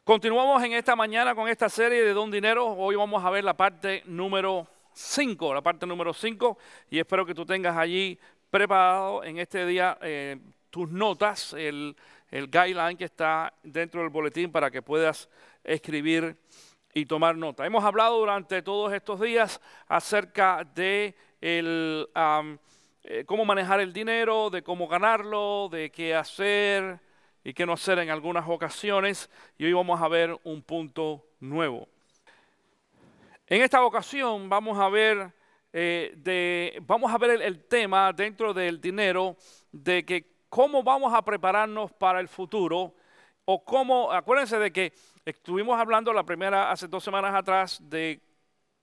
Continuamos en esta mañana con esta serie de Don Dinero. Hoy vamos a ver la parte número 5, y espero que tú tengas allí preparado en este día tus notas, el guideline que está dentro del boletín para que puedas escribir y tomar nota. Hemos hablado durante todos estos días acerca de cómo manejar el dinero, de cómo ganarlo, de qué hacer y qué no hacer en algunas ocasiones, y hoy vamos a ver un punto nuevo. En esta ocasión vamos a ver, el tema dentro del dinero de que cómo vamos a prepararnos para el futuro, o cómo, acuérdense de que estuvimos hablando hace 2 semanas atrás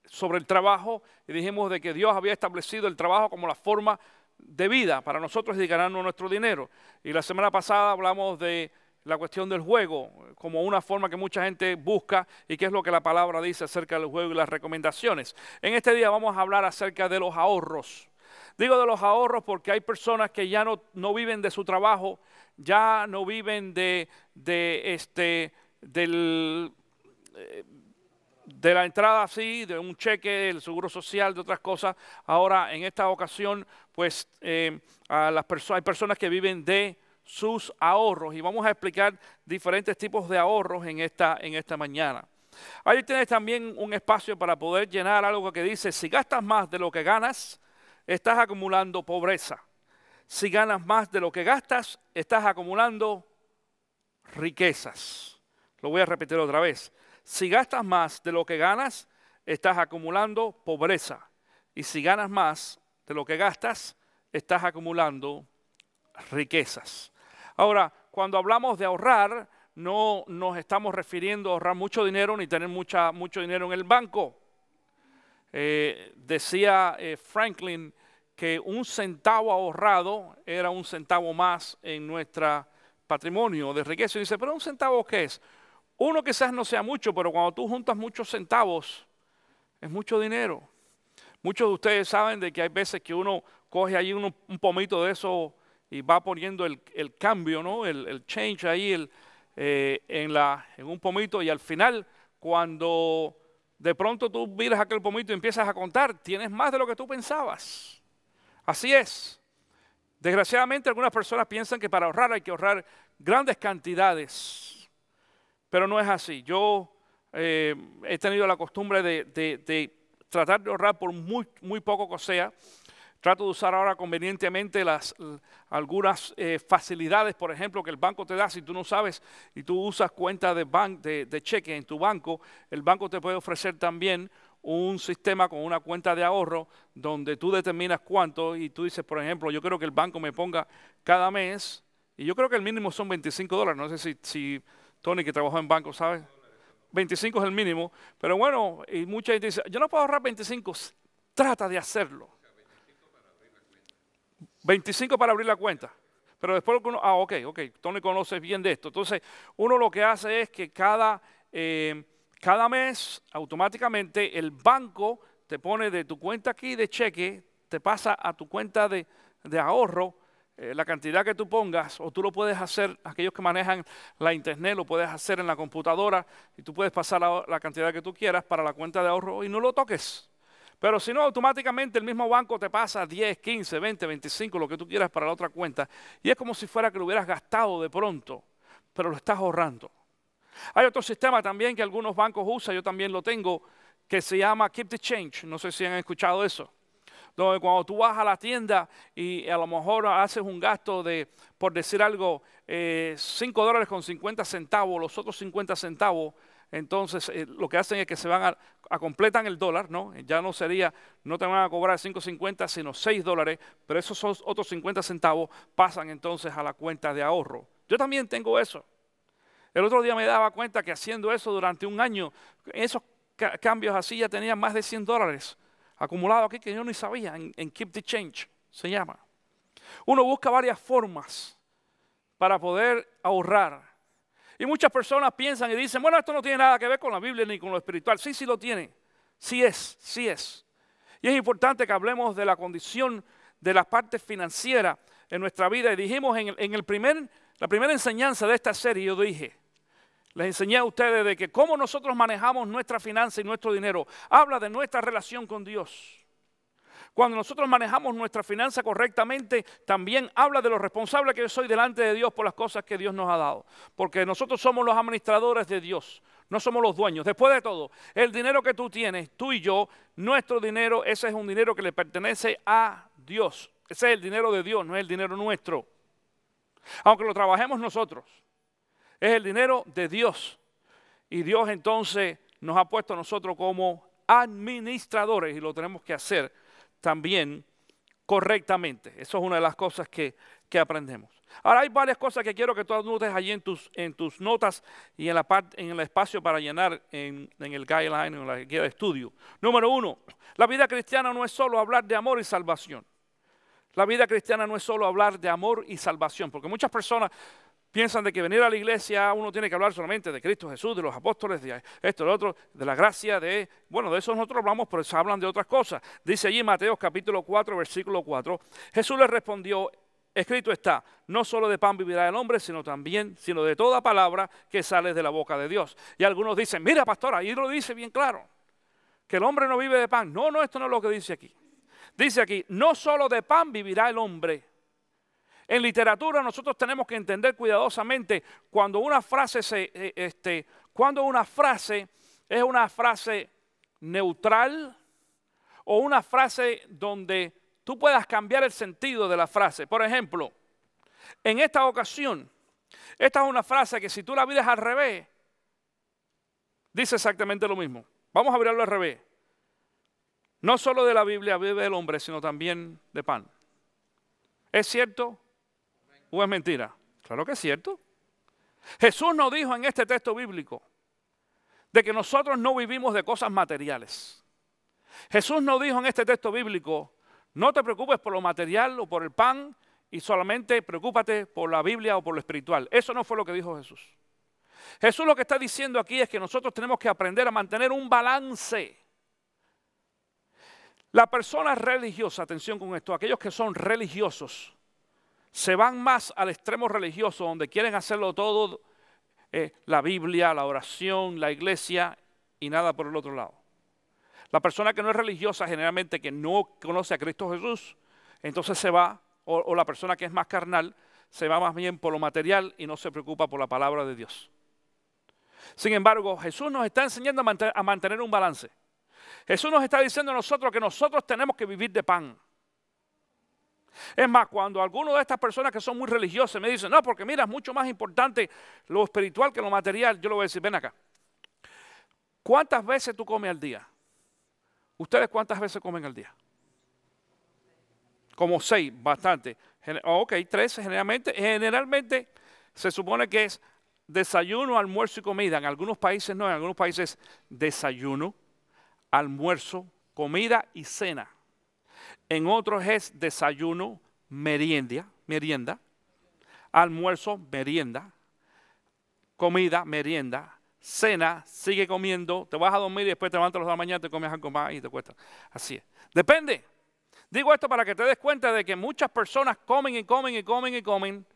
sobre el trabajo, y dijimos de que Dios había establecido el trabajo como la forma de vida para nosotros y de ganarnos nuestro dinero. Y la semana pasada hablamos de la cuestión del juego como una forma que mucha gente busca y qué es lo que la palabra dice acerca del juego y las recomendaciones. En este día vamos a hablar acerca de los ahorros. Digo de los ahorros porque hay personas que ya no viven de su trabajo, ya no viven de la entrada así, de un cheque, del seguro social, de otras cosas. Ahora, en esta ocasión, pues hay personas que viven de sus ahorros, y vamos a explicar diferentes tipos de ahorros en esta mañana. Ahí tienes también un espacio para poder llenar algo que dice: si gastas más de lo que ganas, estás acumulando pobreza. Si ganas más de lo que gastas, estás acumulando riquezas. Lo voy a repetir otra vez. Si gastas más de lo que ganas, estás acumulando pobreza. Y si ganas más de lo que gastas, estás acumulando riquezas. Ahora, cuando hablamos de ahorrar, no nos estamos refiriendo a ahorrar mucho dinero ni tener mucho dinero en el banco. Decía Franklin que un centavo ahorrado era un centavo más en nuestro patrimonio de riqueza. Y dice, ¿pero un centavo qué es? Uno quizás no sea mucho, pero cuando tú juntas muchos centavos, es mucho dinero. Muchos de ustedes saben de que hay veces que uno coge ahí un pomito de eso y va poniendo el cambio, ¿no? El change ahí en un pomito, y al final, cuando de pronto tú miras aquel pomito y empiezas a contar, tienes más de lo que tú pensabas. Así es. Desgraciadamente, algunas personas piensan que para ahorrar hay que ahorrar grandes cantidades. Pero no es así. Yo he tenido la costumbre de tratar de ahorrar por muy poco que sea. Trato de usar ahora convenientemente algunas facilidades, por ejemplo, que el banco te da. Si tú no sabes y tú usas cuenta de cheque en tu banco, el banco te puede ofrecer también un sistema con una cuenta de ahorro donde tú determinas cuánto, y tú dices, por ejemplo, yo quiero que el banco me ponga cada mes, y yo creo que el mínimo son $25. No sé si Tony, que trabajó en banco, ¿sabe? 25 es el mínimo, pero bueno, y mucha gente dice, yo no puedo ahorrar 25, trata de hacerlo. 25 para abrir la cuenta. Pero después uno, ok, Tony conoce bien de esto. Entonces, uno lo que hace es que cada mes, automáticamente, el banco te pone de tu cuenta aquí de cheque, te pasa a tu cuenta de ahorro, la cantidad que tú pongas, o tú lo puedes hacer, aquellos que manejan la internet, lo puedes hacer en la computadora, y tú puedes pasar la cantidad que tú quieras para la cuenta de ahorro y no lo toques. Pero si no, automáticamente el mismo banco te pasa 10, 15, 20, 25, lo que tú quieras para la otra cuenta. Y es como si fuera que lo hubieras gastado de pronto, pero lo estás ahorrando. Hay otro sistema también que algunos bancos usan, yo también lo tengo, que se llama Keep the Change. No sé si han escuchado eso. Donde cuando tú vas a la tienda y a lo mejor haces un gasto de, por decir algo, $5.50, los otros 50 centavos, entonces lo que hacen es que se van a completan el dólar, ¿no? Ya no te van a cobrar $5.50, sino $6, pero esos otros 50 centavos pasan entonces a la cuenta de ahorro. Yo también tengo eso. El otro día me daba cuenta que haciendo eso durante un año, esos cambios así ya tenían más de $100 acumulado aquí que yo ni sabía, en Keep the Change se llama. Uno busca varias formas para poder ahorrar. Y muchas personas piensan y dicen, bueno, esto no tiene nada que ver con la Biblia ni con lo espiritual. Sí, sí lo tiene. Sí es. Y es importante que hablemos de la condición de la parte financiera en nuestra vida. Y dijimos la primera enseñanza de esta serie, yo dije, Les enseñé a ustedes de que cómo nosotros manejamos nuestra finanza y nuestro dinero habla de nuestra relación con Dios. Cuando nosotros manejamos nuestra finanza correctamente, también habla de lo responsable que yo soy delante de Dios por las cosas que Dios nos ha dado. Porque nosotros somos los administradores de Dios, no somos los dueños. Después de todo, el dinero que tú tienes, tú y yo, nuestro dinero, ese es un dinero que le pertenece a Dios. Ese es el dinero de Dios, no es el dinero nuestro. Aunque lo trabajemos nosotros, es el dinero de Dios. Y Dios entonces nos ha puesto a nosotros como administradores y lo tenemos que hacer también correctamente. Eso es una de las cosas que aprendemos. Ahora hay varias cosas que quiero que tú anotes allí en tus notas y en el espacio para llenar en el guideline, en la guía de estudio. Número 1, la vida cristiana no es solo hablar de amor y salvación. La vida cristiana no es solo hablar de amor y salvación, porque muchas personas piensan de que venir a la iglesia uno tiene que hablar solamente de Cristo Jesús, de los apóstoles, de esto, de lo otro, de la gracia, de eso nosotros hablamos, pero se hablan de otras cosas. Dice allí Mateo capítulo 4, versículo 4, Jesús les respondió, escrito está, no solo de pan vivirá el hombre, sino de toda palabra que sale de la boca de Dios. Y algunos dicen, mira pastor, ahí lo dice bien claro, que el hombre no vive de pan. No, esto no es lo que dice aquí. Dice aquí, no solo de pan vivirá el hombre. En literatura nosotros tenemos que entender cuidadosamente cuando una frase es una frase neutral o una frase donde tú puedas cambiar el sentido de la frase. Por ejemplo, en esta ocasión, esta es una frase que si tú la miras al revés, dice exactamente lo mismo. Vamos a mirarlo al revés. No solo de la Biblia vive el hombre, sino también de pan. ¿Es cierto o es mentira? Claro que es cierto. Jesús nos dijo en este texto bíblico de que nosotros no vivimos de cosas materiales. Jesús nos dijo en este texto bíblico, no te preocupes por lo material o por el pan y solamente preocúpate por la Biblia o por lo espiritual. Eso no fue lo que dijo Jesús. Jesús lo que está diciendo aquí es que nosotros tenemos que aprender a mantener un balance. La persona religiosa, atención con esto, aquellos que son religiosos, se van más al extremo religioso donde quieren hacerlo todo, la Biblia, la oración, la iglesia y nada por el otro lado. La persona que no es religiosa, generalmente que no conoce a Cristo Jesús, entonces se va, o la persona que es más carnal, se va más bien por lo material y no se preocupa por la palabra de Dios. Sin embargo, Jesús nos está enseñando a mantener un balance. Jesús nos está diciendo a nosotros que nosotros tenemos que vivir de pan. Es más, cuando algunas de estas personas que son muy religiosas me dicen, no, porque mira, es mucho más importante lo espiritual que lo material, yo le voy a decir, ven acá. ¿Cuántas veces tú comes al día? ¿Ustedes cuántas veces comen al día? Como 6, bastante. Ok, 13 generalmente. Generalmente se supone que es desayuno, almuerzo y comida. En algunos países no, en algunos países desayuno, almuerzo, comida y cena. En otros es desayuno, merienda, almuerzo, merienda, comida, merienda, cena, sigue comiendo, te vas a dormir y después te levantas a las 2 de la mañana, te comes algo más y te cuesta. Así es. Depende. Digo esto para que te des cuenta de que muchas personas comen y comen y comen y comen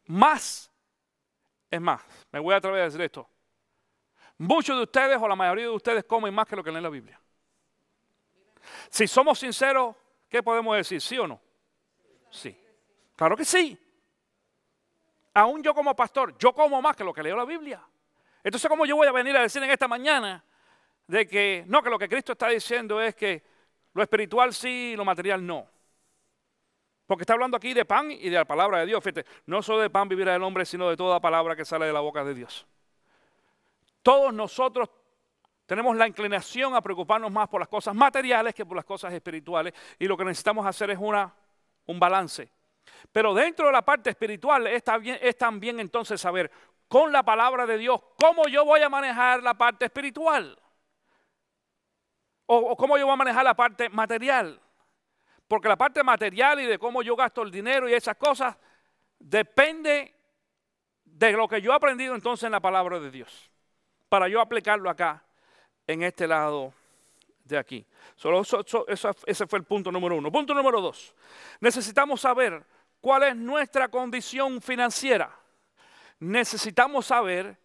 más. Es más, me voy a atrever a decir esto. Muchos de ustedes o la mayoría de ustedes comen más que lo que leen la Biblia. Si somos sinceros, ¿qué podemos decir? ¿Sí o no? Sí. Claro que sí. Aún yo como pastor, yo como más que lo que leo la Biblia. Entonces, ¿cómo yo voy a venir a decir en esta mañana de que no, que lo que Cristo está diciendo es que lo espiritual sí y lo material no? Porque está hablando aquí de pan y de la palabra de Dios. Fíjate, no solo de pan vivirá el hombre, sino de toda palabra que sale de la boca de Dios. Todos nosotros tenemos la inclinación a preocuparnos más por las cosas materiales que por las cosas espirituales. Y lo que necesitamos hacer es un balance. Pero dentro de la parte espiritual es también entonces saber con la palabra de Dios cómo yo voy a manejar la parte espiritual. O cómo yo voy a manejar la parte material. Porque la parte material y de cómo yo gasto el dinero y esas cosas depende de lo que yo he aprendido entonces en la palabra de Dios. Para yo aplicarlo acá, en este lado de aquí. Ese fue el punto número 1. Punto número 2. Necesitamos saber cuál es nuestra condición financiera. Necesitamos saber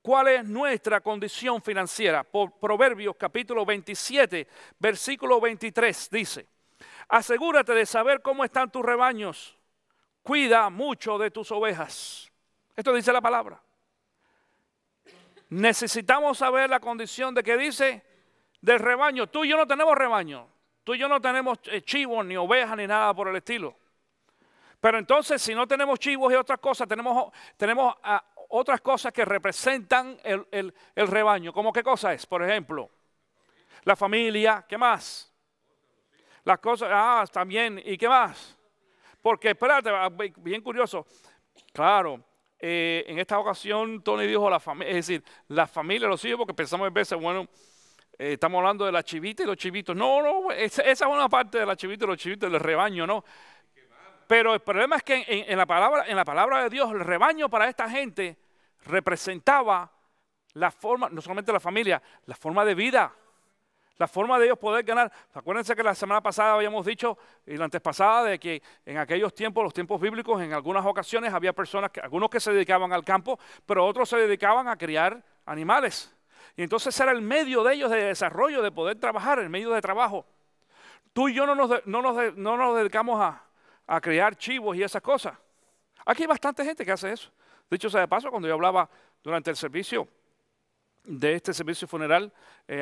cuál es nuestra condición financiera. Por Proverbios capítulo 27, versículo 23 dice: asegúrate de saber cómo están tus rebaños, cuida mucho de tus ovejas. Esto dice la palabra. Necesitamos saber la condición de que dice del rebaño. Tú y yo no tenemos rebaño. Tú y yo no tenemos chivos, ni ovejas, ni nada por el estilo. Pero entonces, si no tenemos chivos y otras cosas, tenemos otras cosas que representan el rebaño. ¿Cómo qué cosa es? Por ejemplo, la familia. ¿Qué más? Las cosas, también. ¿Y qué más? Porque, espérate, bien curioso. Claro, en esta ocasión Tony dijo la familia, es decir, la familia, los hijos, porque pensamos a veces, bueno, estamos hablando de la chivita y los chivitos. No, esa es una parte de la chivita y los chivitos del rebaño, ¿no? Pero el problema es que en la palabra de Dios, el rebaño para esta gente representaba la forma, no solamente la familia, la forma de vida, la forma de ellos poder ganar. Acuérdense que la semana pasada habíamos dicho, y la antes pasada, de que en aquellos tiempos, los tiempos bíblicos, en algunas ocasiones había personas, algunos que se dedicaban al campo, pero otros se dedicaban a criar animales. Y entonces era el medio de ellos de desarrollo, de poder trabajar, el medio de trabajo. Tú y yo no nos dedicamos a criar chivos y esas cosas. Aquí hay bastante gente que hace eso. Dicho sea de paso, cuando yo hablaba durante el servicio de este servicio funeral,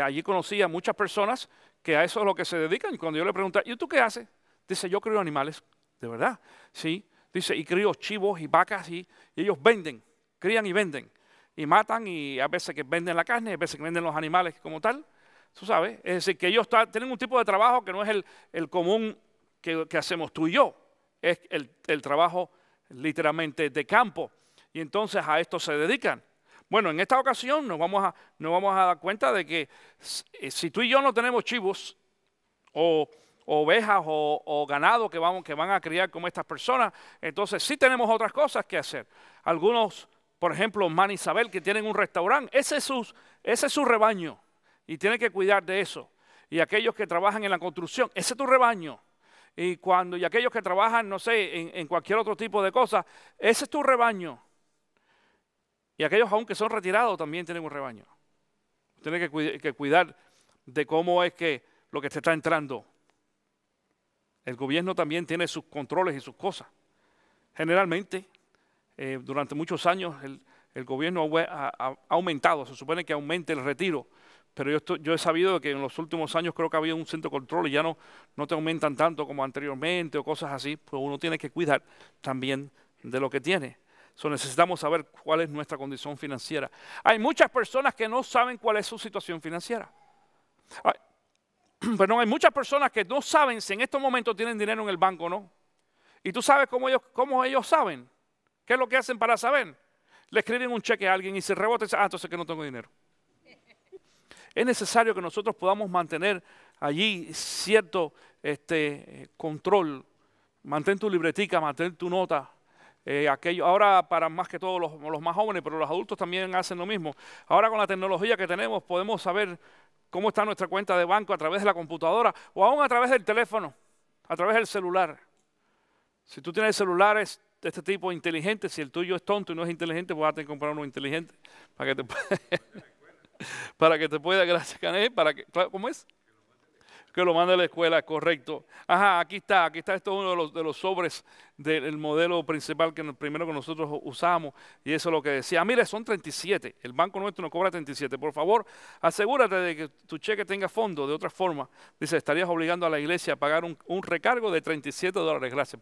allí conocí a muchas personas que a eso es lo que se dedican. Y cuando yo le pregunté, ¿y tú qué haces? Dice, yo crío animales. ¿De verdad? Sí. Dice, y crío chivos y vacas y ellos venden, crían y venden. Y matan y a veces que venden la carne, a veces que venden los animales como tal. Tú sabes, es decir, que ellos tienen un tipo de trabajo que no es el común que hacemos tú y yo. Es el trabajo literalmente de campo. Y entonces a esto se dedican. Bueno, en esta ocasión nos vamos a dar cuenta de que si tú y yo no tenemos chivos o ovejas o ganado que van a criar como estas personas, entonces sí tenemos otras cosas que hacer. Algunos, por ejemplo, Man Isabel, que tienen un restaurante, ese es su rebaño y tienen que cuidar de eso. Y aquellos que trabajan en la construcción, ese es tu rebaño. Y aquellos que trabajan, no sé, en cualquier otro tipo de cosas, ese es tu rebaño. Y aquellos, aunque son retirados, también tienen un rebaño. Tienes que cuidar de cómo es que lo que te está entrando. El gobierno también tiene sus controles y sus cosas. Generalmente, durante muchos años, el gobierno ha aumentado. Se supone que aumente el retiro. Pero yo he sabido que en los últimos años creo que había un centro de control y ya no te aumentan tanto como anteriormente o cosas así. Pues uno tiene que cuidar también de lo que tiene. Necesitamos saber cuál es nuestra condición financiera. Hay muchas personas que no saben cuál es su situación financiera. Hay muchas personas que no saben si en estos momentos tienen dinero en el banco o no. Y tú sabes cómo ellos saben. ¿Qué es lo que hacen para saber? Le escriben un cheque a alguien y se rebota y dice, entonces que no tengo dinero. Es necesario que nosotros podamos mantener allí cierto control. Mantén tu libretica, mantén tu nota. Ahora para más que todos los más jóvenes, pero los adultos también hacen lo mismo. Ahora con la tecnología que tenemos podemos saber cómo está nuestra cuenta de banco a través de la computadora o aún a través del teléfono, a través del celular. Si tú tienes celulares de este tipo inteligente, si el tuyo es tonto y no es inteligente, pues vas a tener que comprar uno inteligente para que te pueda, gracias Cané, ¿cómo es? Que lo mande a la escuela, correcto. Ajá, aquí está, esto es uno de los sobres del modelo principal, el primero que nosotros usamos, y eso es lo que decía. Mire, son 37, el banco nuestro nos cobra 37. Por favor, asegúrate de que tu cheque tenga fondo. De otra forma, dice, estarías obligando a la iglesia a pagar un recargo de $37, gracias.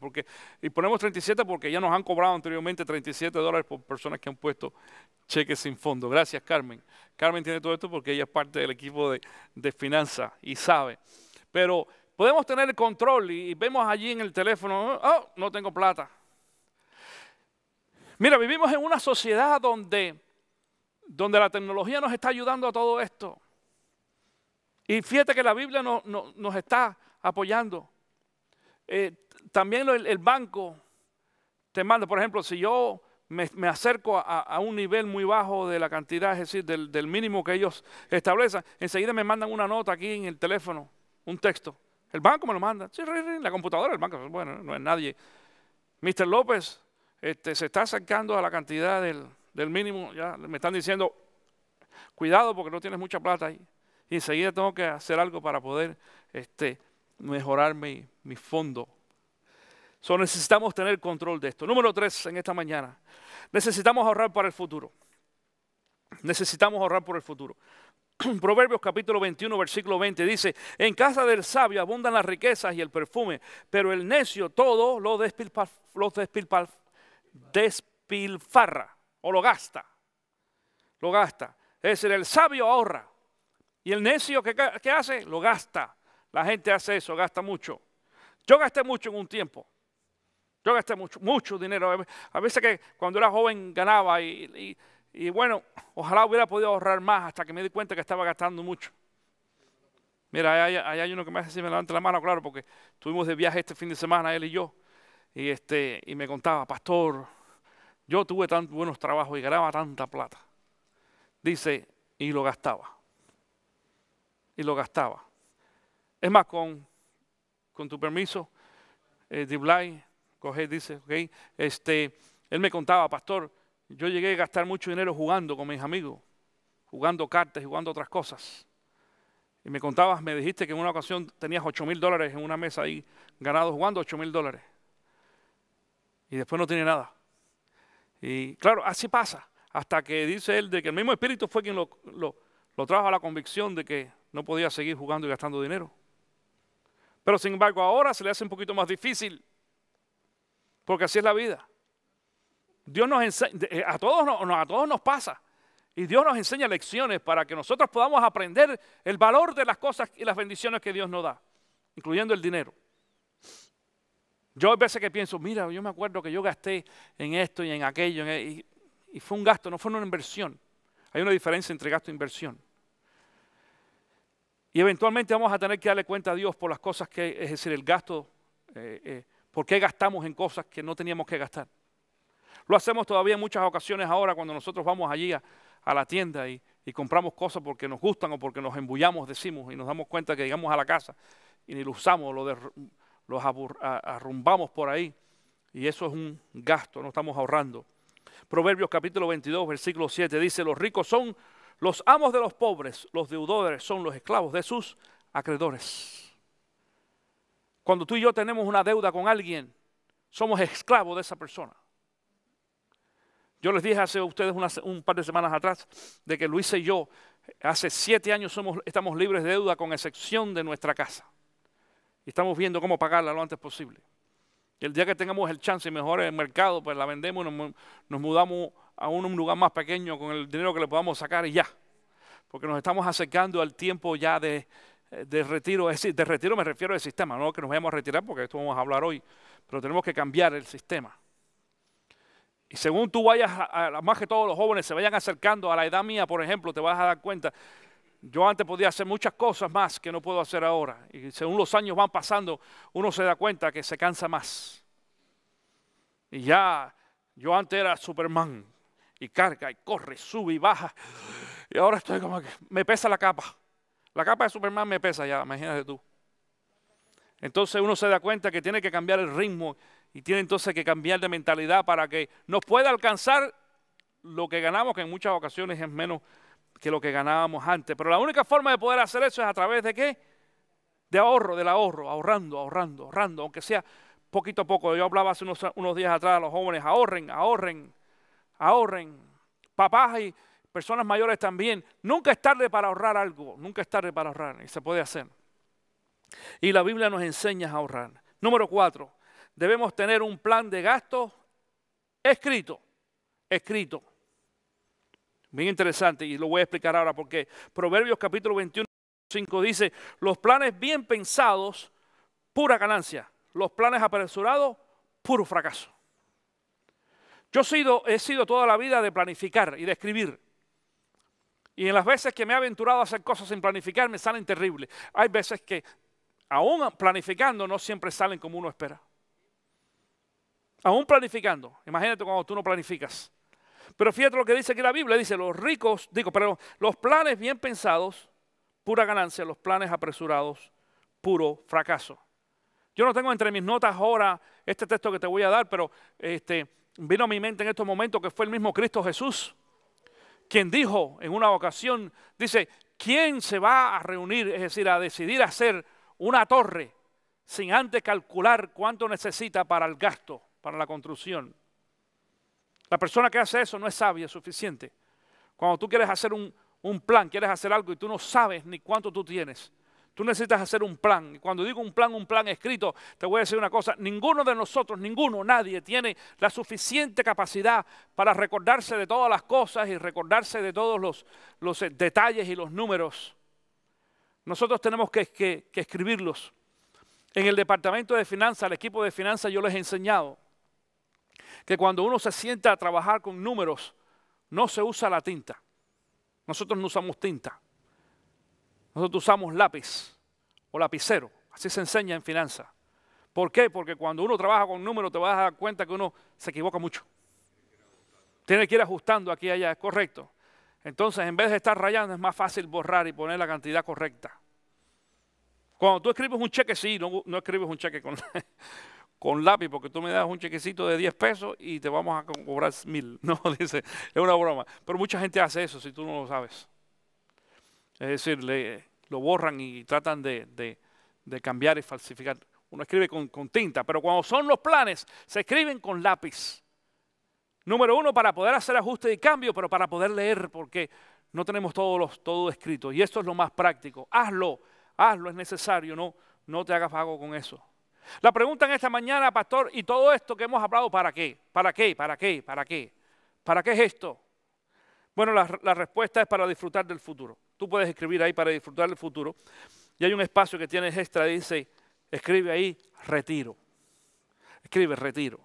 Y ponemos 37 porque ya nos han cobrado anteriormente $37 por personas que han puesto cheques sin fondo. Gracias, Carmen. Carmen tiene todo esto porque ella es parte del equipo de finanzas y sabe. Pero podemos tener el control y vemos allí en el teléfono, oh, no tengo plata. Mira, vivimos en una sociedad donde la tecnología nos está ayudando a todo esto. Y fíjate que la Biblia nos está apoyando. También el banco te manda, por ejemplo, si yo me acerco a un nivel muy bajo de la cantidad, es decir, del mínimo que ellos establecen, enseguida me mandan una nota aquí en el teléfono, un texto. El banco me lo manda, la computadora, el banco, bueno, no es nadie. Mr. López se está acercando a la cantidad del mínimo, ya me están diciendo, cuidado porque no tienes mucha plata ahí. Y enseguida tengo que hacer algo para poder mejorar mi fondo. Necesitamos tener control de esto. Número 3 en esta mañana. Necesitamos ahorrar para el futuro. Necesitamos ahorrar por el futuro. Proverbios capítulo 21, versículo 20 dice: en casa del sabio abundan las riquezas y el perfume, pero el necio todo lo despilfarra o lo gasta. Lo gasta. Es decir, el sabio ahorra y el necio ¿qué hace? Lo gasta. La gente hace eso, gasta mucho. Yo gasté mucho en un tiempo. Yo gasté mucho dinero. A veces que cuando era joven ganaba y bueno, ojalá hubiera podido ahorrar más hasta que me di cuenta que estaba gastando mucho. Mira, hay uno que me hace así, me levanta la mano, claro, porque estuvimos de viaje este fin de semana, él y yo, y me contaba: pastor, yo tuve tan buenos trabajos y ganaba tanta plata. Dice, y lo gastaba. Y lo gastaba. Es más, con tu permiso, Diblay, dice, ok, él me contaba: pastor, yo llegué a gastar mucho dinero jugando con mis amigos, jugando cartas y jugando otras cosas. Y me contabas, me dijiste que en una ocasión tenías $8,000 en una mesa ahí, ganado jugando $8,000. Y después no tiene nada. Y claro, así pasa. Hasta que dice él de que el mismo Espíritu fue quien lo trajo a la convicción de que no podía seguir jugando y gastando dinero. Pero sin embargo ahora se le hace un poquito más difícil. Porque así es la vida. Dios nos enseña, a todos nos pasa. Y Dios nos enseña lecciones para que nosotros podamos aprender el valor de las cosas y las bendiciones que Dios nos da, incluyendo el dinero. Yo a veces que pienso, mira, yo me acuerdo que yo gasté en esto y en aquello, y fue un gasto, no fue una inversión. Hay una diferencia entre gasto e inversión. Y eventualmente vamos a tener que darle cuenta a Dios por las cosas es decir, el gasto, por qué gastamos en cosas que no teníamos que gastar. Lo hacemos todavía en muchas ocasiones ahora cuando nosotros vamos allí a la tienda y compramos cosas porque nos gustan o porque nos embullamos, decimos, y nos damos cuenta que llegamos a la casa y ni lo usamos, los arrumbamos por ahí, y eso es un gasto, no estamos ahorrando. Proverbios capítulo 22, versículo 7 dice: los ricos son los amos de los pobres, los deudores son los esclavos de sus acreedores. Cuando tú y yo tenemos una deuda con alguien, somos esclavos de esa persona. Yo les dije hace ustedes un par de semanas atrás de que Luisa y yo hace 7 años estamos libres de deuda con excepción de nuestra casa. Y estamos viendo cómo pagarla lo antes posible. Y el día que tengamos el chance y mejore el mercado, pues la vendemos y nos mudamos a un lugar más pequeño con el dinero que le podamos sacar y ya. Porque nos estamos acercando al tiempo ya de retiro. Es decir, de retiro me refiero al sistema, no que nos vayamos a retirar porque esto vamos a hablar hoy. Pero tenemos que cambiar el sistema. Y según tú vayas, más que todos los jóvenes se vayan acercando a la edad mía, por ejemplo, te vas a dar cuenta. Yo antes podía hacer muchas cosas más que no puedo hacer ahora. Y según los años van pasando, uno se da cuenta que se cansa más. Y ya, yo antes era Superman. Y carga, y corre, sube y baja. Y ahora estoy como que me pesa la capa. La capa de Superman me pesa ya, imagínate tú. Entonces uno se da cuenta que tiene que cambiar el ritmo y tiene entonces que cambiar de mentalidad para que nos pueda alcanzar lo que ganamos, que en muchas ocasiones es menos que lo que ganábamos antes. Pero la única forma de poder hacer eso es a través de ¿qué? De ahorro, del ahorro, ahorrando, aunque sea poquito a poco. Yo hablaba hace unos días atrás a los jóvenes: ahorren. Papás y personas mayores también. Nunca es tarde para ahorrar algo, nunca es tarde para ahorrar, y se puede hacer. Y la Biblia nos enseña a ahorrar. Número 4, debemos tener un plan de gasto escrito. Bien interesante, y lo voy a explicar ahora porque Proverbios capítulo 21, 5 dice: los planes bien pensados, pura ganancia. Los planes apresurados, puro fracaso. Yo he sido toda la vida de planificar y de escribir. Y en las veces que me he aventurado a hacer cosas sin planificar, me salen terribles. Hay veces que, aún planificando, no siempre salen como uno espera. Aún planificando. Imagínate cuando tú no planificas. Pero fíjate lo que dice aquí la Biblia. Dice: los planes bien pensados, pura ganancia. Los planes apresurados, puro fracaso. Yo no tengo entre mis notas ahora este texto que te voy a dar, pero vino a mi mente en estos momentos que fue el mismo Cristo Jesús quien dijo en una ocasión, dice, ¿quién se va a reunir, es decir, a decidir hacer una torre sin antes calcular cuánto necesita para el gasto, para la construcción? La persona que hace eso no es sabia, es suficiente. Cuando tú quieres hacer un plan, quieres hacer algo y tú no sabes ni cuánto tú tienes, tú necesitas hacer un plan. Y cuando digo un plan escrito, te voy a decir una cosa, ninguno de nosotros, nadie tiene la suficiente capacidad para recordarse de todas las cosas y recordarse de todos los detalles y los números. Nosotros tenemos que escribirlos. En el departamento de finanzas, al equipo de finanzas, yo les he enseñado que cuando uno se sienta a trabajar con números, no se usa la tinta. Nosotros no usamos tinta. Nosotros usamos lápiz o lapicero. Así se enseña en finanzas. ¿Por qué? Porque cuando uno trabaja con números te vas a dar cuenta que uno se equivoca mucho. Tiene que ir ajustando aquí y allá, es correcto. Entonces, en vez de estar rayando, es más fácil borrar y poner la cantidad correcta. Cuando tú escribes un cheque, sí, no escribes un cheque con lápiz, porque tú me das un chequecito de 10 pesos y te vamos a cobrar 1000. No, dice, es una broma. Pero mucha gente hace eso si tú no lo sabes. Es decir, lo borran y tratan de cambiar y falsificar. Uno escribe con tinta, pero cuando son los planes, se escriben con lápiz. Número uno, para poder hacer ajustes y cambios, pero para poder leer, porque no tenemos todo escrito. Y esto es lo más práctico. Hazlo, es necesario, no te hagas vago con eso. La pregunta en esta mañana, pastor, ¿y todo esto que hemos hablado para qué? ¿Para qué? ¿Para qué? ¿Para qué? ¿Para qué es esto? Bueno, la respuesta es para disfrutar del futuro. Tú puedes escribir ahí para disfrutar del futuro. Y hay un espacio que tienes extra, dice, escribe ahí, retiro. Escribe, retiro.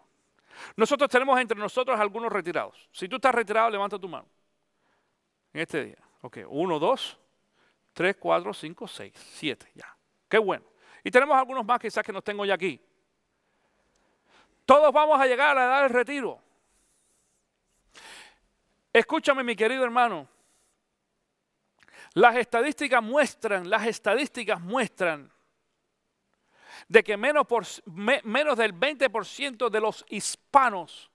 Nosotros tenemos entre nosotros algunos retirados. Si tú estás retirado, levanta tu mano. En este día. Ok, 1, 2, 3, 4, 5, 6, 7, ya. Qué bueno. Y tenemos algunos más quizás que no tengo ya aquí. Todos vamos a llegar a la edad del retiro. Escúchame, mi querido hermano. Las estadísticas muestran de que menos del 20% de los hispanos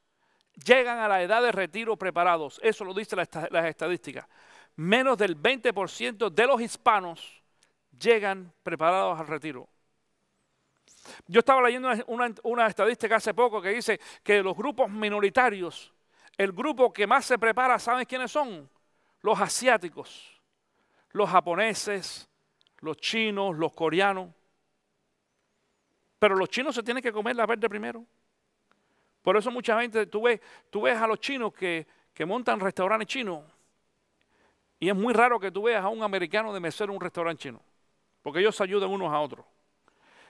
llegan a la edad de retiro preparados. Eso lo dicen las estadísticas. Menos del 20% de los hispanos llegan preparados al retiro. Yo estaba leyendo una estadística hace poco que dice que los grupos minoritarios, el grupo que más se prepara, ¿saben quiénes son? Los asiáticos, los japoneses, los chinos, los coreanos. Pero los chinos se tienen que comer la verde primero. Por eso mucha gente, tú ves a los chinos que montan restaurantes chinos. Y es muy raro que tú veas a un americano de mesero en un restaurante chino. Porque ellos se ayudan unos a otros.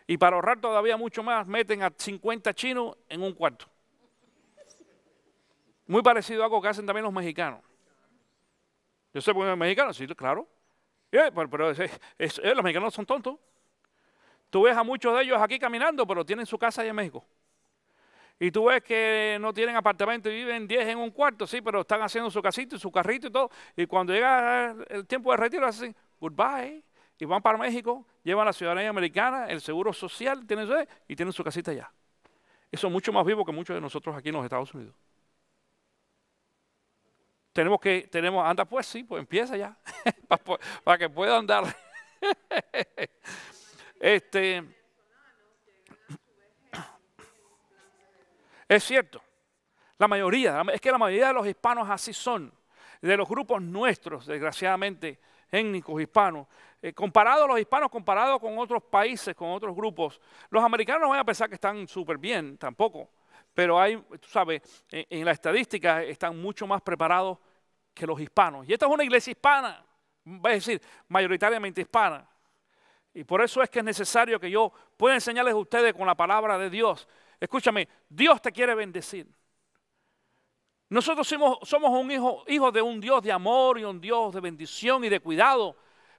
Y para ahorrar todavía mucho más, meten a 50 chinos en un cuarto. Muy parecido a algo que hacen también los mexicanos. Yo sé por qué los mexicanos, sí, claro. Pero los mexicanos son tontos. Tú ves a muchos de ellos aquí caminando, pero tienen su casa allá en México. Y tú ves que no tienen apartamento y viven 10 en un cuarto, sí, pero están haciendo su casito y su carrito y todo. Y cuando llega el tiempo de retiro, hacen goodbye. Y van para México, llevan la ciudadanía americana, el seguro social, y tienen su casita allá. Eso es mucho más vivo que muchos de nosotros aquí en los Estados Unidos. Anda pues, sí, pues empieza ya, para que pueda andar. Es cierto, la mayoría de los hispanos así son, de los grupos nuestros, desgraciadamente, étnicos hispanos, comparados con otros países, con otros grupos. Los americanos no van a pensar que están súper bien, tampoco, pero tú sabes, en la estadística están mucho más preparados que los hispanos. Y esta es una iglesia hispana, es decir, mayoritariamente hispana. Y por eso es que es necesario que yo pueda enseñarles a ustedes con la palabra de Dios. Escúchame, Dios te quiere bendecir. Nosotros somos un hijo de un Dios de amor y un Dios de bendición y de cuidado.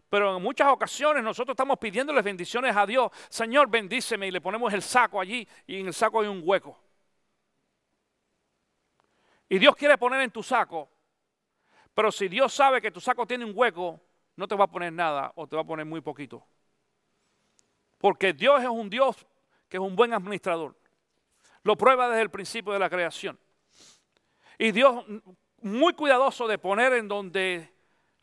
Pero en muchas ocasiones nosotros estamos pidiéndoles bendiciones a Dios. Señor, bendíceme, y le ponemos el saco allí y en el saco hay un hueco. Y Dios quiere poner en tu saco. Pero si Dios sabe que tu saco tiene un hueco, no te va a poner nada o te va a poner muy poquito. Porque Dios es un Dios que es un buen administrador. Lo prueba desde el principio de la creación. Y Dios, muy cuidadoso de poner en donde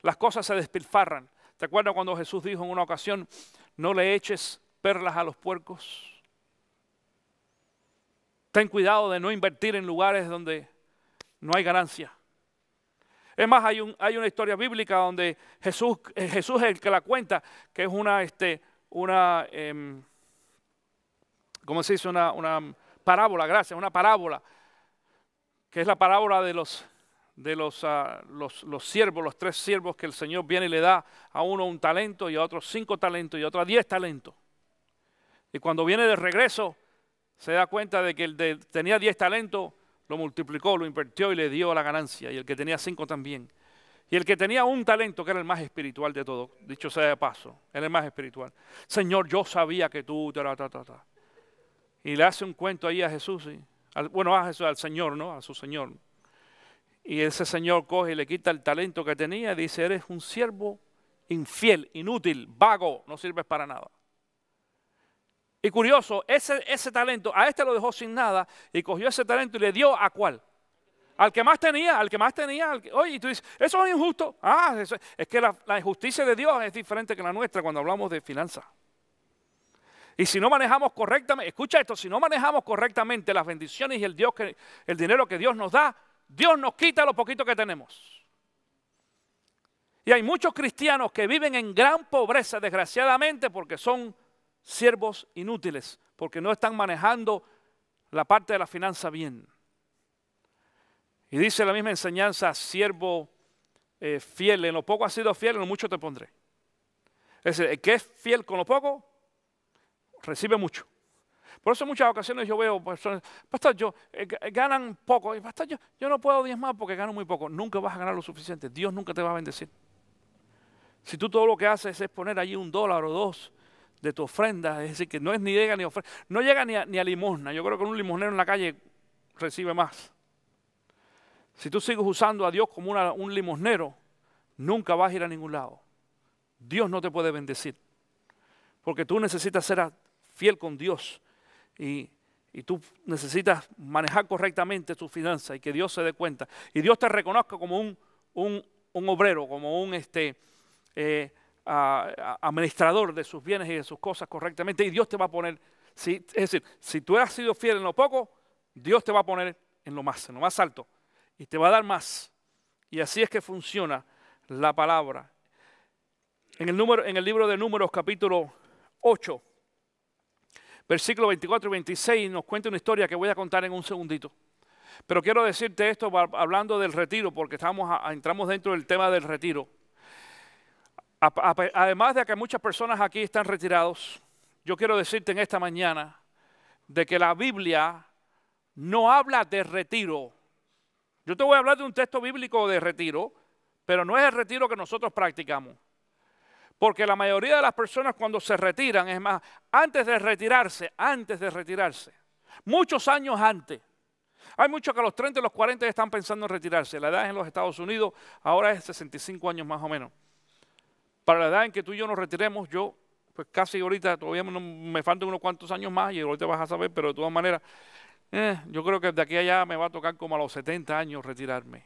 las cosas se despilfarran. ¿Te acuerdas cuando Jesús dijo en una ocasión, no le eches perlas a los puercos? Ten cuidado de no invertir en lugares donde no hay ganancia. Es más, hay una historia bíblica donde Jesús es el que la cuenta, que es ¿cómo se dice? Una parábola, gracias, una parábola, que es la parábola de los siervos, los 3 siervos que el Señor viene y le da a uno un talento y a otro 5 talentos y a otro 10 talentos. Y cuando viene de regreso, se da cuenta de que el tenía 10 talentos, lo multiplicó, lo invirtió y le dio la ganancia. Y el que tenía 5 también. Y el que tenía un talento, que era el más espiritual de todo, dicho sea de paso, era el más espiritual. Señor, yo sabía que tú... Y le hace un cuento ahí a Jesús, al Señor, ¿no? A su Señor. Y ese Señor coge y le quita el talento que tenía y dice, eres un siervo infiel, inútil, vago, no sirves para nada. Y curioso, ese talento, a este lo dejó sin nada y cogió ese talento y le dio ¿a cuál? Al que más tenía, oye, y tú dices, eso es injusto. Es que la injusticia de Dios es diferente que la nuestra cuando hablamos de finanzas. Y si no manejamos correctamente, escucha esto, si no manejamos correctamente las bendiciones y el dinero que Dios nos da, Dios nos quita lo poquito que tenemos. Y hay muchos cristianos que viven en gran pobreza, desgraciadamente, porque son siervos inútiles, porque no están manejando la parte de la finanza bien. Y dice la misma enseñanza, siervo fiel, en lo poco has sido fiel, en lo mucho te pondré. Es decir, el que es fiel con lo poco, recibe mucho. Por eso en muchas ocasiones yo veo personas, pastor, ganan poco, y pastor, yo no puedo diezmar porque gano muy poco. Nunca vas a ganar lo suficiente, Dios nunca te va a bendecir. Si tú todo lo que haces es poner allí $1 o 2 de tu ofrenda, es decir, que no es ni llega ni ofrenda, no llega ni a limosna. Yo creo que un limosnero en la calle recibe más. Si tú sigues usando a Dios como un limosnero, nunca vas a ir a ningún lado. Dios no te puede bendecir, porque tú necesitas ser fiel con Dios y tú necesitas manejar correctamente tus finanzas y que Dios se dé cuenta. Y Dios te reconozca como un obrero, como un administrador de sus bienes y de sus cosas correctamente, y Dios te va a poner, es decir, si tú has sido fiel en lo poco, Dios te va a poner en lo más alto y te va a dar más. Y así es que funciona la palabra. En el libro de Números capítulo 8, versículos 24 y 26 nos cuenta una historia que voy a contar en un segundito. Pero quiero decirte esto hablando del retiro, porque entramos dentro del tema del retiro. Además de que muchas personas aquí están retirados, yo quiero decirte en esta mañana de que la Biblia no habla de retiro. Yo te voy a hablar de un texto bíblico de retiro, pero no es el retiro que nosotros practicamos. Porque la mayoría de las personas cuando se retiran, es más, antes de retirarse, muchos años antes, hay muchos que a los 30 y los 40 ya están pensando en retirarse. La edad en los Estados Unidos ahora es 65 años más o menos. Para la edad en que tú y yo nos retiremos, yo pues casi ahorita todavía me faltan unos cuantos años más y ahorita vas a saber, pero de todas maneras, yo creo que de aquí a allá me va a tocar como a los 70 años retirarme.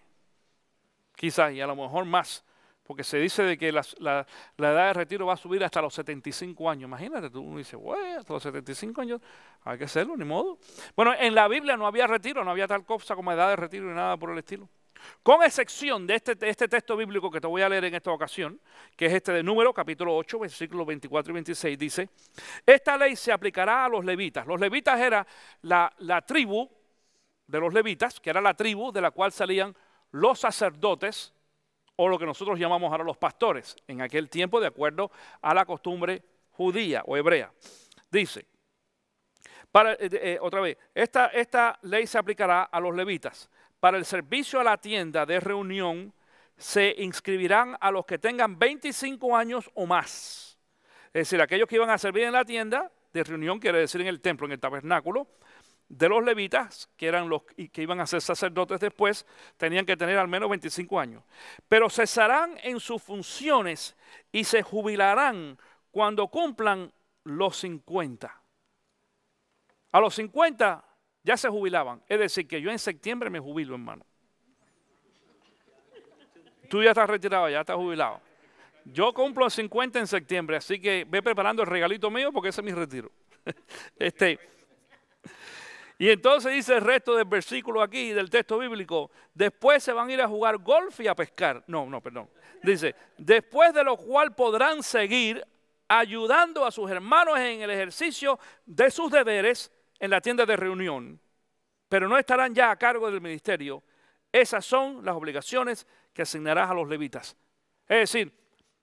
Quizás, y a lo mejor más, porque se dice de que la edad de retiro va a subir hasta los 75 años. Imagínate, uno dice, güey, hasta los 75 años, hay que hacerlo, ni modo. Bueno, en la Biblia no había retiro, no había tal cosa como edad de retiro ni nada por el estilo. Con excepción de este texto bíblico que te voy a leer en esta ocasión, que es este de Números, capítulo 8, versículos 24 y 26, dice, esta ley se aplicará a los levitas. Los levitas era la tribu de los levitas, que era la tribu de la cual salían los sacerdotes, o lo que nosotros llamamos ahora los pastores, en aquel tiempo de acuerdo a la costumbre judía o hebrea. Dice, otra vez, esta ley se aplicará a los levitas. Para el servicio a la tienda de reunión se inscribirán a los que tengan 25 años o más. Es decir, aquellos que iban a servir en la tienda de reunión, quiere decir en el templo, en el tabernáculo, de los levitas, que eran los que iban a ser sacerdotes después, tenían que tener al menos 25 años. Pero cesarán en sus funciones y se jubilarán cuando cumplan los 50. A los 50 ya se jubilaban. Es decir, que yo en septiembre me jubilo, hermano. Tú ya estás retirado, ya estás jubilado. Yo cumplo 50 en septiembre, así que ve preparando el regalito mío porque ese es mi retiro. Y entonces dice el resto del versículo aquí, del texto bíblico, después se van a ir a jugar golf y a pescar. No, perdón. Dice, después de lo cual podrán seguir ayudando a sus hermanos en el ejercicio de sus deberes en la tienda de reunión, pero no estarán ya a cargo del ministerio. Esas son las obligaciones que asignarás a los levitas. Es decir,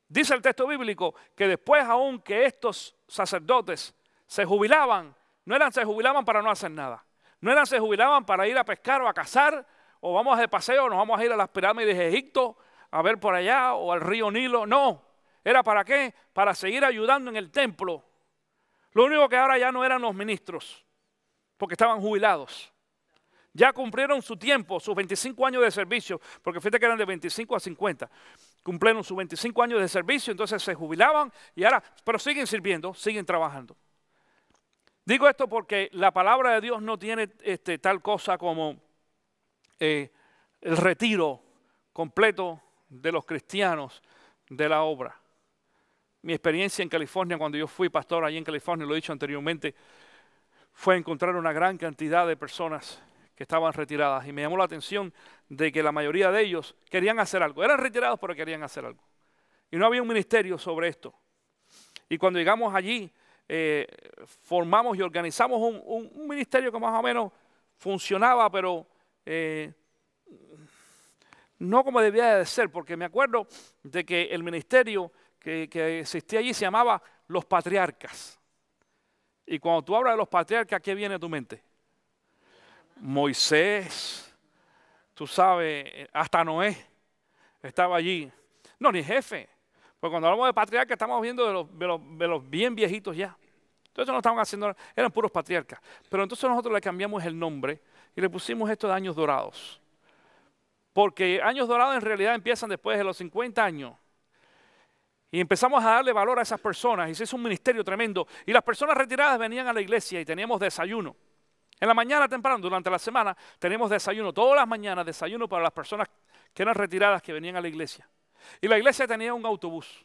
dice el texto bíblico que después aún que estos sacerdotes se jubilaban, se jubilaban para no hacer nada. Se jubilaban para ir a pescar o a cazar, o vamos de paseo, nos vamos a ir a las pirámides de Egipto, a ver por allá, o al río Nilo. No, ¿era para qué? Para seguir ayudando en el templo. Lo único que ahora ya no eran los ministros, porque estaban jubilados. Ya cumplieron su tiempo, sus 25 años de servicio, porque fíjate que eran de 25 a 50. Cumplieron sus 25 años de servicio, entonces se jubilaban y ahora, pero siguen sirviendo, siguen trabajando. Digo esto porque la palabra de Dios no tiene tal cosa como el retiro completo de los cristianos de la obra. Mi experiencia en California, cuando yo fui pastor allí en California, lo he dicho anteriormente, fue encontrar una gran cantidad de personas que estaban retiradas. Y me llamó la atención de que la mayoría de ellos querían hacer algo. Eran retirados, pero querían hacer algo. Y no había un ministerio sobre esto. Y cuando llegamos allí, formamos y organizamos un ministerio que más o menos funcionaba, pero no como debía de ser, porque me acuerdo de que el ministerio que existía allí se llamaba Los Patriarcas. Y cuando tú hablas de los patriarcas, ¿qué viene a tu mente? Moisés, tú sabes, hasta Noé estaba allí. No, ni jefe. Porque cuando hablamos de patriarcas estamos viendo de los bien viejitos ya. Entonces no estaban haciendo, eran puros patriarcas. Pero entonces nosotros le cambiamos el nombre y le pusimos esto de años dorados. Porque años dorados en realidad empiezan después de los 50 años. Y empezamos a darle valor a esas personas. Y se hizo un ministerio tremendo. Y las personas retiradas venían a la iglesia y teníamos desayuno. En la mañana temprano, durante la semana, teníamos desayuno. Todas las mañanas desayuno para las personas que eran retiradas que venían a la iglesia. Y la iglesia tenía un autobús.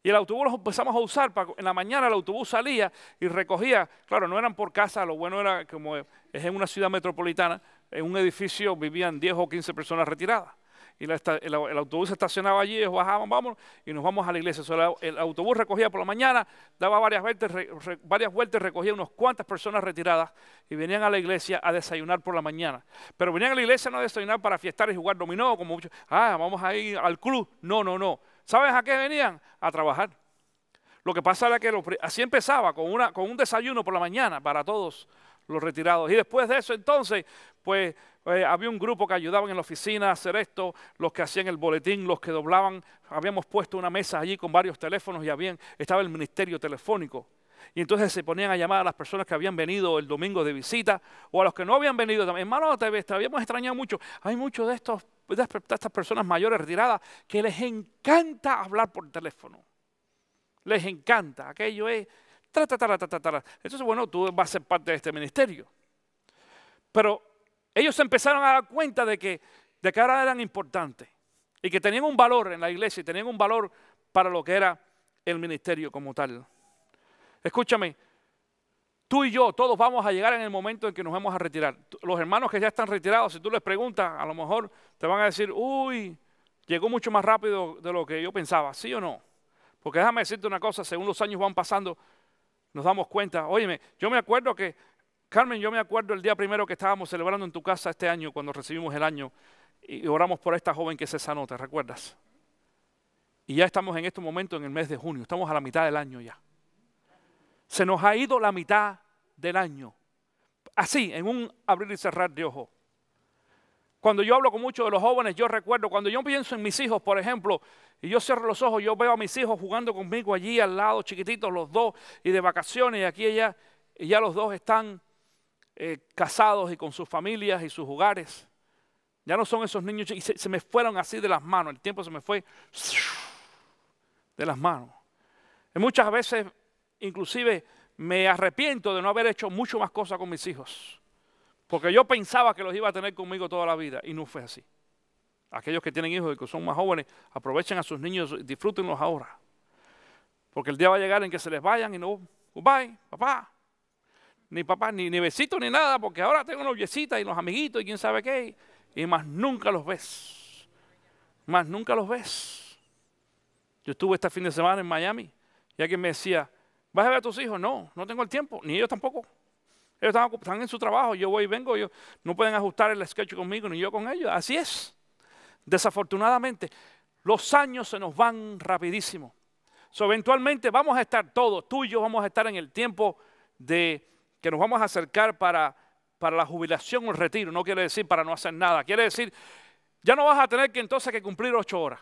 Y el autobús lo empezamos a usar. En la mañana el autobús salía y recogía. Claro, no eran por casa. Lo bueno era como es en una ciudad metropolitana. En un edificio vivían 10 o 15 personas retiradas. Y el autobús se estacionaba allí, ellos bajaban, vámonos, y nos vamos a la iglesia. El autobús recogía por la mañana, daba varias vueltas, recogía unas cuantas personas retiradas y venían a la iglesia a desayunar por la mañana. Pero venían a la iglesia no a desayunar para fiestar y jugar dominó, como muchos, vamos a ir al club. No. ¿Sabes a qué venían? A trabajar. Lo que pasa era que así empezaba, con un desayuno por la mañana para todos los retirados. Y después de eso entonces, pues había un grupo que ayudaban en la oficina a hacer esto, los que hacían el boletín, los que doblaban. Habíamos puesto una mesa allí con varios teléfonos y estaba el ministerio telefónico. Y entonces se ponían a llamar a las personas que habían venido el domingo de visita o a los que no habían venido. Hermano, te habíamos extrañado mucho. Hay muchos de estas personas mayores retiradas que les encanta hablar por teléfono. Les encanta. Aquello es... Entonces, bueno, tú vas a ser parte de este ministerio. Pero ellos se empezaron a dar cuenta de que ahora eran importantes y que tenían un valor en la iglesia y tenían un valor para lo que era el ministerio como tal. Escúchame, tú y yo, todos vamos a llegar en el momento en que nos vamos a retirar. Los hermanos que ya están retirados, si tú les preguntas, a lo mejor te van a decir, uy, llegó mucho más rápido de lo que yo pensaba, ¿sí o no? Porque déjame decirte una cosa, según los años van pasando, nos damos cuenta. Óyeme, Carmen, yo me acuerdo el día primero que estábamos celebrando en tu casa este año, cuando recibimos el año, y oramos por esta joven que se sanó, ¿te recuerdas? Y ya estamos en este momento en el mes de junio, estamos a la mitad del año ya. Se nos ha ido la mitad del año, así, en un abrir y cerrar de ojos. Cuando yo hablo con muchos de los jóvenes, yo recuerdo, cuando yo pienso en mis hijos, por ejemplo, y yo cierro los ojos, yo veo a mis hijos jugando conmigo allí al lado, chiquititos los dos, y de vacaciones, y aquí y allá, y ya los dos están casados y con sus familias y sus hogares. Ya no son esos niños, y se me fueron así de las manos, el tiempo se me fue de las manos. Y muchas veces, inclusive, me arrepiento de no haber hecho mucho más cosas con mis hijos. Porque yo pensaba que los iba a tener conmigo toda la vida y no fue así. aquellos que tienen hijos y que son más jóvenes, aprovechen a sus niños y disfrútenlos ahora. Porque el día va a llegar en que se les vayan y no, goodbye, papá. Ni papá, ni besito, ni nada, porque ahora tengo noviecitas y los amiguitos y quién sabe qué. Y más nunca los ves. Más nunca los ves. Yo estuve este fin de semana en Miami y alguien me decía, ¿vas a ver a tus hijos? No, no tengo el tiempo, ni ellos tampoco. Ellos están en su trabajo, yo voy y vengo, ellos no pueden ajustar el sketch conmigo, ni yo con ellos. Así es. Desafortunadamente, los años se nos van rapidísimo. Eventualmente vamos a estar todos, tú y yo vamos a estar en el tiempo de que nos vamos a acercar para la jubilación o el retiro. No quiere decir para no hacer nada. Quiere decir, ya no vas a tener que entonces que cumplir 8 horas.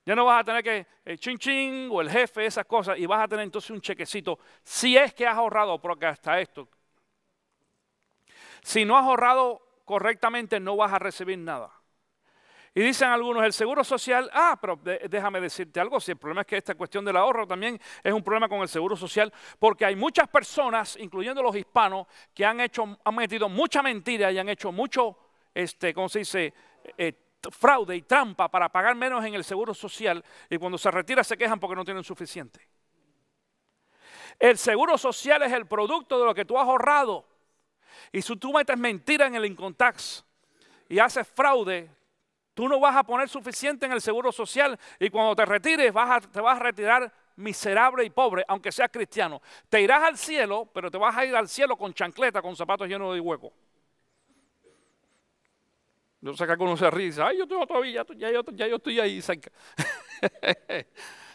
Ya no vas a tener que el chin chin o el jefe, esas cosas, y vas a tener entonces un chequecito. Si es que has ahorrado, porque hasta esto. Si no has ahorrado correctamente, no vas a recibir nada. Y dicen algunos, el seguro social, pero déjame decirte algo, si el problema es que esta cuestión del ahorro también es un problema con el seguro social, porque hay muchas personas, incluyendo los hispanos, que han metido mucha mentira y han hecho mucho, ¿cómo se dice?, fraude y trampa para pagar menos en el seguro social, y cuando se retira se quejan porque no tienen suficiente. El seguro social es el producto de lo que tú has ahorrado, y si tú metes mentira en el income tax y haces fraude, tú no vas a poner suficiente en el seguro social y cuando te retires te vas a retirar miserable y pobre, aunque seas cristiano. Te irás al cielo, pero te vas a ir al cielo con chancleta, con zapatos llenos de hueco. Yo sé que algunos se ríen y dicen, ay, yo tengo todavía, ya yo estoy ahí cerca.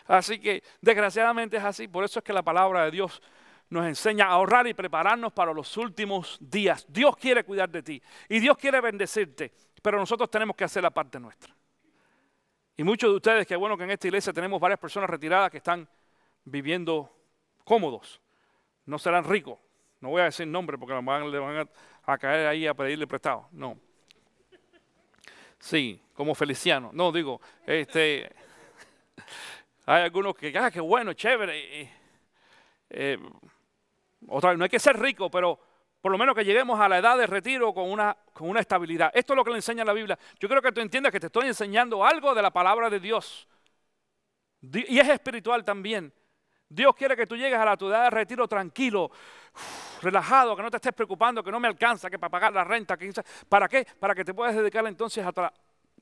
Así que desgraciadamente es así. Por eso es que la palabra de Dios nos enseña a ahorrar y prepararnos para los últimos días. Dios quiere cuidar de ti y Dios quiere bendecirte, pero nosotros tenemos que hacer la parte nuestra. Y muchos de ustedes, que bueno que en esta iglesia tenemos varias personas retiradas que están viviendo cómodos. No serán ricos. No voy a decir nombre porque le van a caer ahí a pedirle prestado. No. Sí, como Feliciano. No, digo, hay algunos que, qué bueno, chévere. Otra vez, no hay que ser rico, pero por lo menos que lleguemos a la edad de retiro con una estabilidad. Esto es lo que le enseña la Biblia. Yo creo que tú entiendas que te estoy enseñando algo de la palabra de Dios. Y es espiritual también. Dios quiere que tú llegues a la tu edad de retiro tranquilo, relajado, que no te estés preocupando, que no me alcanza, que para pagar la renta. ¿Para qué? Para que te puedas dedicar entonces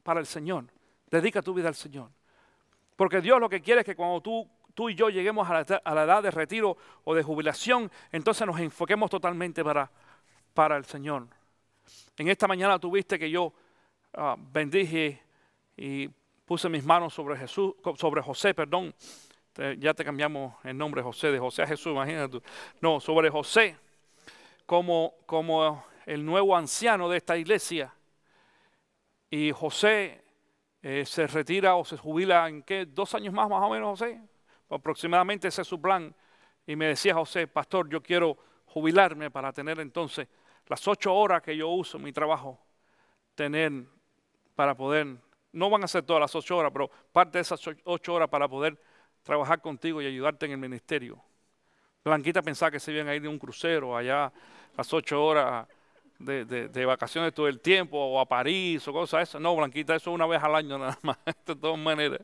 para el Señor. Dedica tu vida al Señor. Porque Dios lo que quiere es que cuando tú y yo lleguemos a la edad de retiro o de jubilación, entonces nos enfoquemos totalmente para el Señor. En esta mañana tuviste que yo bendije y puse mis manos sobre José, perdón. Ya te cambiamos el nombre José, de José a Jesús, imagínate tú. No, sobre José como el nuevo anciano de esta iglesia. Y José se retira o se jubila en ¿qué? 2 años más o menos, José. Aproximadamente ese es su plan. Y me decía José, pastor, yo quiero jubilarme para tener entonces las 8 horas que yo uso en mi trabajo, tener para poder, no van a ser todas las 8 horas, pero parte de esas 8 horas para poder trabajar contigo y ayudarte en el ministerio. Blanquita pensaba que se iban a ir de un crucero allá las 8 horas de vacaciones todo el tiempo, o a París o cosas esas. No, Blanquita, eso una vez al año nada más, de todas maneras.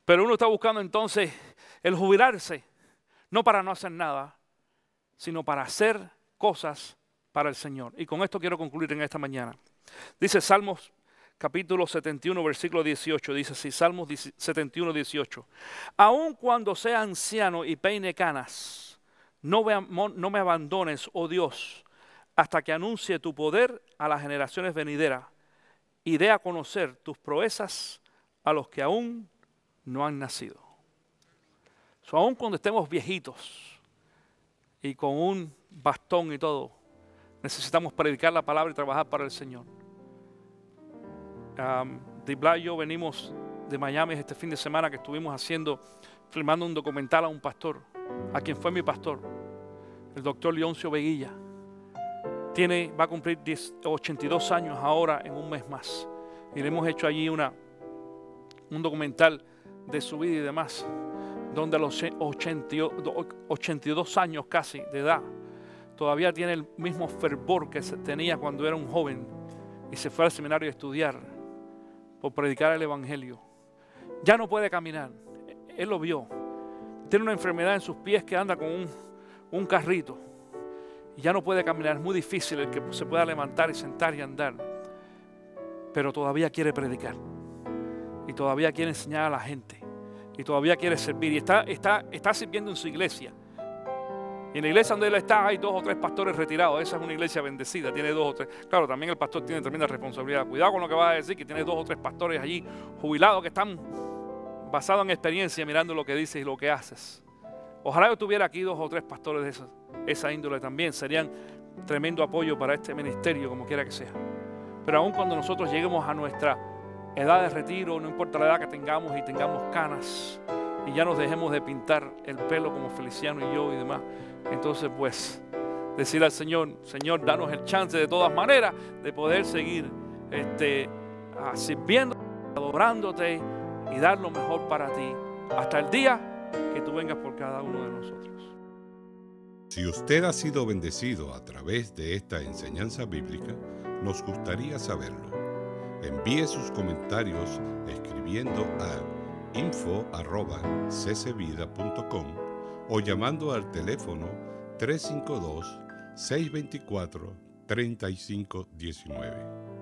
Pero uno está buscando entonces el jubilarse, no para no hacer nada, sino para hacer cosas para el Señor. Y con esto quiero concluir en esta mañana. Dice Salmos capítulo 71, versículo 18, dice así, Salmos 71, 18. Aun cuando sea anciano y peine canas, no me abandones, oh Dios, hasta que anuncie tu poder a las generaciones venideras y dé a conocer tus proezas a los que aún no han nacido. Aun cuando estemos viejitos y con un bastón y todo, necesitamos predicar la palabra y trabajar para el Señor. Dibla y yo venimos de Miami este fin de semana que estuvimos filmando un documental a un pastor, a quien fue mi pastor, el doctor Leoncio Veguilla. Va a cumplir 82 años ahora en un mes más. Y le hemos hecho allí un documental de su vida y demás, donde a los 82 años casi de edad, todavía tiene el mismo fervor que tenía cuando era un joven y se fue al seminario a estudiar por predicar el evangelio. Ya no puede caminar. Él lo vio. Tiene una enfermedad en sus pies que anda con un carrito. Y ya no puede caminar. Es muy difícil el que se pueda levantar y sentar y andar. Pero todavía quiere predicar. Y todavía quiere enseñar a la gente. Y todavía quiere servir. Y está sirviendo en su iglesia. Y en la iglesia donde él está hay 2 o 3 pastores retirados. Esa es una iglesia bendecida, tiene 2 o 3. Claro, también el pastor tiene tremenda responsabilidad. Cuidado con lo que va a decir, que tiene 2 o 3 pastores allí jubilados que están basados en experiencia mirando lo que dices y lo que haces. Ojalá yo tuviera aquí 2 o 3 pastores de esa índole también. Serían tremendo apoyo para este ministerio, como quiera que sea. Pero aún cuando nosotros lleguemos a nuestra edad de retiro, no importa la edad que tengamos y tengamos canas, y ya nos dejemos de pintar el pelo como Feliciano y yo y demás, entonces pues decir al Señor, Señor, danos el chance de todas maneras de poder seguir sirviendo, adorándote y dar lo mejor para ti hasta el día que tú vengas por cada uno de nosotros. Si usted ha sido bendecido a través de esta enseñanza bíblica, nos gustaría saberlo. Envíe sus comentarios escribiendo a info@ccvida.com o llamando al teléfono 352-624-3519.